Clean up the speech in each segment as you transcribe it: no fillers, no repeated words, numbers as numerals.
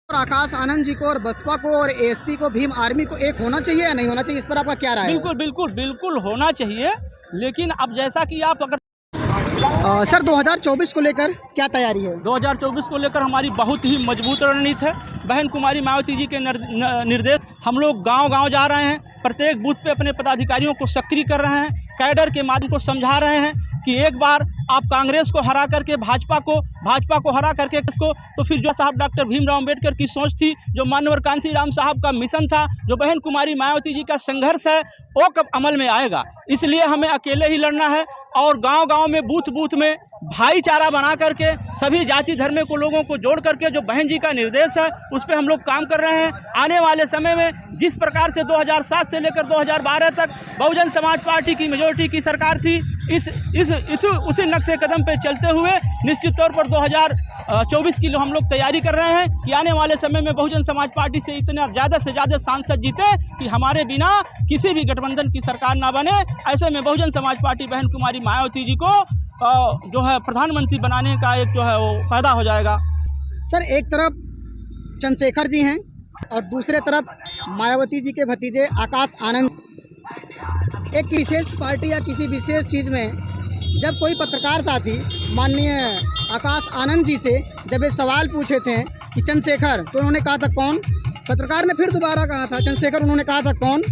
और आकाश आनंद जी को और बसपा को और एएसपी को, भीम आर्मी को एक होना चाहिए या नहीं होना चाहिए, इस पर आपका क्या राय है? बिल्कुल बिल्कुल बिल्कुल होना चाहिए, लेकिन अब जैसा कि आप अगर सर 2024 को लेकर क्या तैयारी है? 2024 को लेकर हमारी बहुत ही मजबूत रणनीति है। बहन कुमारी मायावती जी के निर्देश हम लोग गांव-गांव जा रहे हैं, प्रत्येक बूथ पे अपने पदाधिकारियों को सक्रिय कर रहे हैं, कैडर के माध्यम को समझा रहे हैं कि एक बार आप कांग्रेस को हरा करके भाजपा को हरा करके इसको, तो फिर जो साहब डॉक्टर भीमराव अंबेडकर की सोच थी, जो मानवर कांसी राम साहब का मिशन था, जो बहन कुमारी मायावती जी का संघर्ष है, वो कब अमल में आएगा। इसलिए हमें अकेले ही लड़ना है और गांव-गांव में बूथ में भाईचारा बना करके सभी जाति धर्म को लोगों को जोड़ करके जो बहन जी का निर्देश है उस पर हम लोग काम कर रहे हैं। आने वाले समय में जिस प्रकार से 2007 से लेकर 2012 तक बहुजन समाज पार्टी की मेजोरिटी की सरकार थी, उसी नक्शे कदम पे चलते हुए निश्चित तौर पर 2024 की हम लोग तैयारी कर रहे हैं कि आने वाले समय में बहुजन समाज पार्टी से इतना ज़्यादा से ज़्यादा सांसद जीते कि हमारे बिना किसी भी गठबंधन की सरकार ना बने। ऐसे में बहुजन समाज पार्टी बहन कुमारी मायावती जी को जो है प्रधानमंत्री बनाने का एक जो है वो पैदा हो जाएगा। सर एक तरफ चंद्रशेखर जी हैं और दूसरे तरफ मायावती जी के भतीजे आकाश आनंद। एक विशेष पार्टी या किसी विशेष चीज़ में जब कोई पत्रकार साथी माननीय आकाश आनंद जी से जब ये सवाल पूछे थे कि चंद्रशेखर, तो उन्होंने कहा था कौन। पत्रकार ने फिर दोबारा कहा था चंद्रशेखर, उन्होंने कहा था कौन।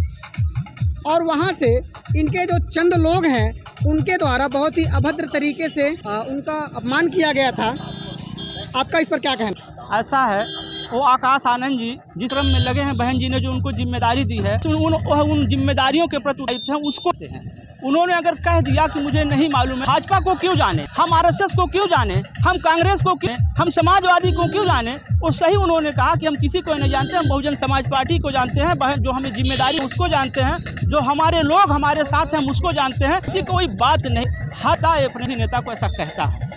और वहाँ से इनके जो चंद लोग हैं उनके द्वारा बहुत ही अभद्र तरीके से उनका अपमान किया गया था। आपका इस पर क्या कहना? ऐसा है, वो आकाश आनंद जी जिस क्रम में लगे हैं, बहन जी ने जो उनको जिम्मेदारी दी है उन जिम्मेदारियों के प्रति हैं उसको हैं। उन्होंने अगर कह दिया कि मुझे नहीं मालूम है, भाजपा को क्यों जाने, हम आरएसएस को क्यों जाने, हम कांग्रेस को क्यों, हम समाजवादी को क्यों जाने, वो सही उन्होंने कहा कि हम किसी को नहीं जानते, हम बहुजन समाज पार्टी को जानते हैं। बहन जो हमें जिम्मेदारी उसको जानते हैं, जो हमारे लोग हमारे साथ हैं हम उसको जानते हैं। किसी कोई बात नहीं हता अपने नेता को ऐसा कहता है।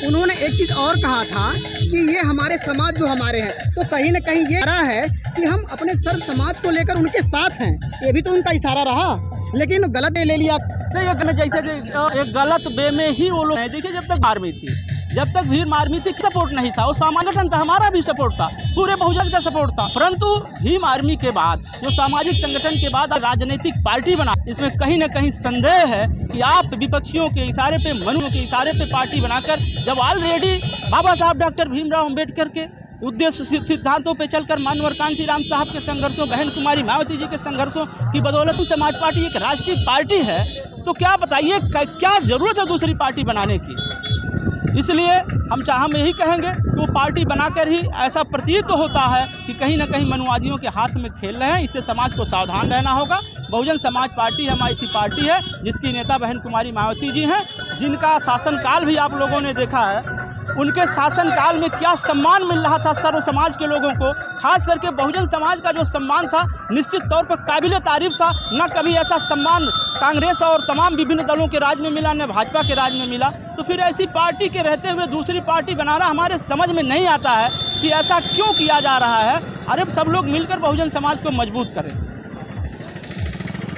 उन्होंने एक चीज़ और कहा था कि ये हमारे समाज जो हमारे हैं, तो कहीं न कहीं ये रहा है कि हम अपने सर्व समाज को लेकर उनके साथ हैं। ये भी तो उनका इशारा रहा, लेकिन गलत ले लिया। नहीं, जैसे कि एक गलत वे में ही वो लोग, देखिए जब तक आर्मी थी, जब तक भीम आर्मी थी सपोर्ट नहीं था, वो सामाजिक संगठन था, हमारा भी सपोर्ट था, पूरे बहुजन का सपोर्ट था। परंतु भीम आर्मी के बाद जो सामाजिक संगठन के बाद राजनीतिक पार्टी बना, इसमें कहीं न कहीं संदेह है कि आप विपक्षियों के इशारे पे, मनुष्यों के इशारे पे पार्टी बनाकर, जब ऑलरेडी बाबा साहब डॉक्टर भीमराव अम्बेडकर के उद्देश्य सिद्धांतों पे चलकर मानवर कांसी राम साहब के संघर्षों, बहन कुमारी मायावती जी के संघर्षों की बदौलत समाज पार्टी एक राष्ट्रीय पार्टी है, तो क्या बताइए क्या जरूरत है दूसरी पार्टी बनाने की। इसलिए हम यही कहेंगे कि वो पार्टी बनाकर ही ऐसा प्रतीत होता है कि कहीं ना कहीं मनुवादियों के हाथ में खेल रहे हैं। इससे समाज को सावधान रहना होगा। बहुजन समाज पार्टी हमारी ऐसी पार्टी है जिसकी नेता बहन कुमारी मायावती जी हैं, जिनका शासनकाल भी आप लोगों ने देखा है। उनके शासनकाल में क्या सम्मान मिल रहा था सर्व समाज के लोगों को, खास करके बहुजन समाज का जो सम्मान था निश्चित तौर पर काबिले तारीफ था। न कभी ऐसा सम्मान कांग्रेस और तमाम विभिन्न दलों के राज में मिला, न भाजपा के राज में मिला। तो फिर ऐसी पार्टी के रहते हुए दूसरी पार्टी बनाना हमारे समझ में नहीं आता है कि ऐसा क्यों किया जा रहा है। अरे सब लोग मिलकर बहुजन समाज को मजबूत करें।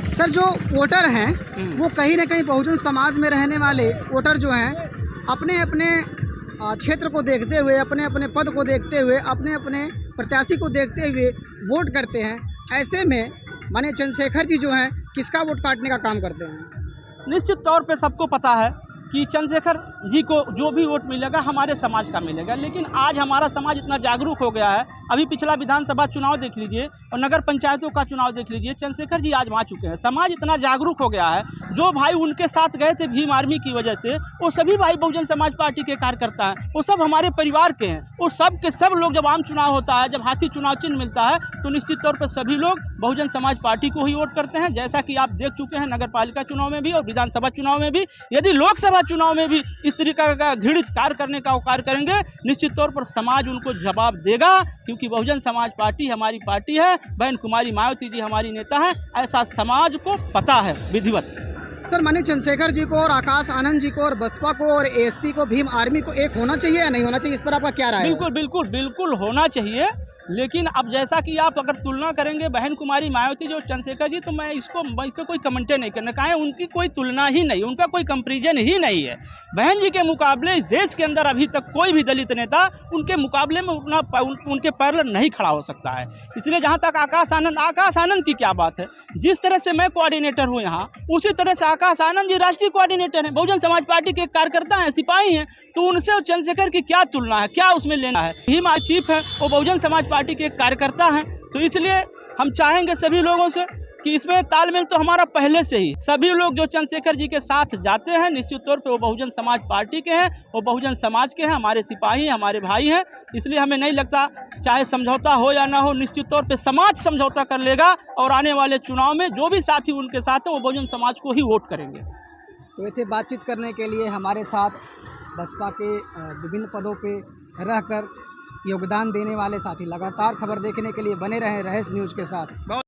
सर जो वोटर हैं वो कहीं ना कहीं बहुजन समाज में रहने वाले वोटर जो हैं अपने अपने क्षेत्र को देखते हुए, अपने अपने पद को देखते हुए, अपने अपने प्रत्याशी को देखते हुए वोट करते हैं। ऐसे में माने चंद्रशेखर जी जो हैं किसका वोट काटने का काम करते हैं? निश्चित तौर पे सबको पता है कि चंद्रशेखर जी को जो भी वोट मिलेगा हमारे समाज का मिलेगा। लेकिन आज हमारा समाज इतना जागरूक हो गया है, अभी पिछला विधानसभा चुनाव देख लीजिए और नगर पंचायतों का चुनाव देख लीजिए, चंद्रशेखर जी आजमा चुके हैं। समाज इतना जागरूक हो गया है, जो भाई उनके साथ गए थे भीम आर्मी की वजह से, वो सभी भाई बहुजन समाज पार्टी के कार्यकर्ता हैं, वो सब हमारे परिवार के हैं। वो सब के सब लोग जब आम चुनाव होता है, जब हाथी चुनाव चिन्ह मिलता है, तो निश्चित तौर पर सभी लोग बहुजन समाज पार्टी को ही वोट करते हैं। जैसा कि आप देख चुके हैं नगर पालिका चुनाव में भी और विधानसभा चुनाव में भी। यदि लोकसभा चुनाव में भी इस तरीका का घृणित कार्य करने का कार्य करेंगे, निश्चित तौर पर समाज उनको जवाब देगा, क्योंकि बहुजन समाज पार्टी हमारी पार्टी है, बहन कुमारी मायावती जी हमारी नेता है, ऐसा समाज को पता है विधिवत। सर माने चंद्रशेखर जी को और आकाश आनंद जी को और बसपा को और एएसपी को, भीम आर्मी को एक होना चाहिए या नहीं होना चाहिए, इस पर आपका क्या राय है? बिल्कुल बिल्कुल बिल्कुल होना चाहिए, लेकिन अब जैसा कि आप अगर तुलना करेंगे बहन कुमारी मायावती जो चंद्रशेखर जी, तो मैं इस पर कोई कमेंटे नहीं करना, कहा उनकी कोई तुलना ही नहीं, उनका कोई कंपेरिजन ही नहीं है। बहन जी के मुकाबले इस देश के अंदर अभी तक कोई भी दलित नेता उनके मुकाबले में उनके पैरेलल नहीं खड़ा हो सकता है। इसलिए जहाँ तक आकाश आनंद की क्या बात है, जिस तरह से मैं कोऑर्डिनेटर हूँ यहाँ, उसी तरह से आकाश आनंद जी राष्ट्रीय कोऑर्डिनेटर हैं, बहुजन समाज पार्टी के कार्यकर्ता हैं, सिपाही हैं, तो उनसे चंद्रशेखर की क्या तुलना है, क्या उसमें लेना है। भीम चीफ है, वो बहुजन समाज पार्टी के कार्यकर्ता हैं, तो इसलिए हम चाहेंगे सभी लोगों से कि इसमें तालमेल तो हमारा पहले से ही, सभी लोग जो चंद्रशेखर जी के साथ जाते हैं निश्चित तौर पे वो बहुजन समाज पार्टी के हैं, वो बहुजन समाज के हैं, हमारे सिपाही हैं, हमारे भाई हैं। इसलिए हमें नहीं लगता, चाहे समझौता हो या ना हो, निश्चित तौर पे समाज समझौता कर लेगा और आने वाले चुनाव में जो भी साथी उनके साथ है वो बहुजन समाज को ही वोट करेंगे। तो इसे बातचीत करने के लिए हमारे साथ बसपा के विभिन्न पदों पे रहकर योगदान देने वाले साथी लगातार खबर देखने के लिए बने रहें रहेस न्यूज़ के साथ।